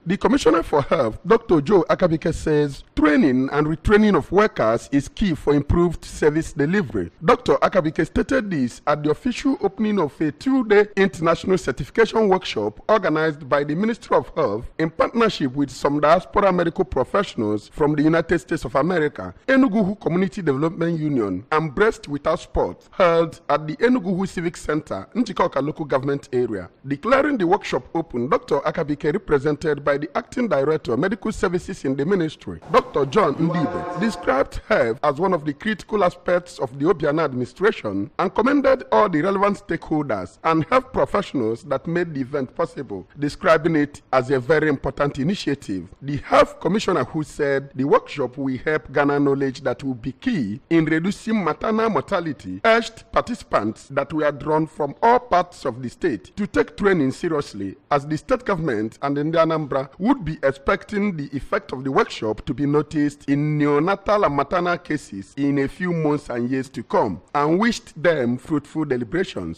The Commissioner for Health, Dr. Joe Akabike, says training and retraining of workers is key for improved service delivery. Dr. Akabike stated this at the official opening of a 2-day international certification workshop organized by the Ministry of Health in partnership with some diaspora medical professionals from the United States of America, Enugwu Community Development Union, and Breast Without Spot, held at the Enugwu Civic Center, Njikoka local government area. Declaring the workshop open, Dr. Akabike, represented by the Acting Director, Medical Services in the Ministry, Dr. John Ndibe, described health as one of the critical aspects of the Obiano administration and commended all the relevant stakeholders and health professionals that made the event possible, describing it as a very important initiative. The Health Commissioner, who said the workshop will help garner knowledge that will be key in reducing maternal mortality, urged participants that were drawn from all parts of the state to take training seriously, as the state government and in the Anambra would be expecting the effect of the workshop to be noticed in neonatal and maternal cases in a few months and years to come, and wished them fruitful deliberations.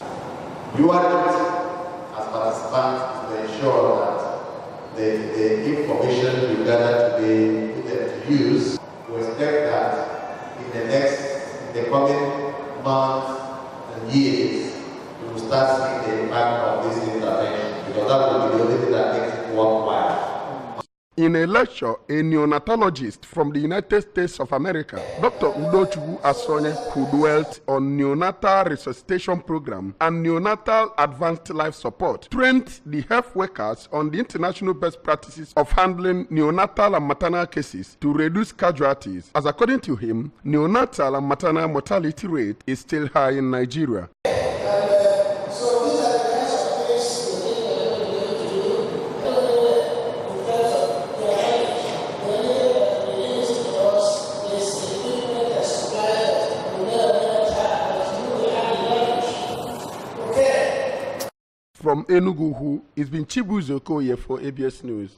Your duty as participants is to ensure that the information you gather today put them to use. We expect that in the coming months and years, we will start seeing the impact of this intervention, because that will be the only thing that makes it worthwhile. In a lecture, a neonatologist from the United States of America, Dr. Udochukwu Asonye, who dwelt on neonatal resuscitation program and neonatal advanced life support, trained the health workers on the international best practices of handling neonatal and maternal cases to reduce casualties, as according to him, neonatal and maternal mortality rate is still high in Nigeria. From Enugwu, it's been Chibuzo Koye for ABS News.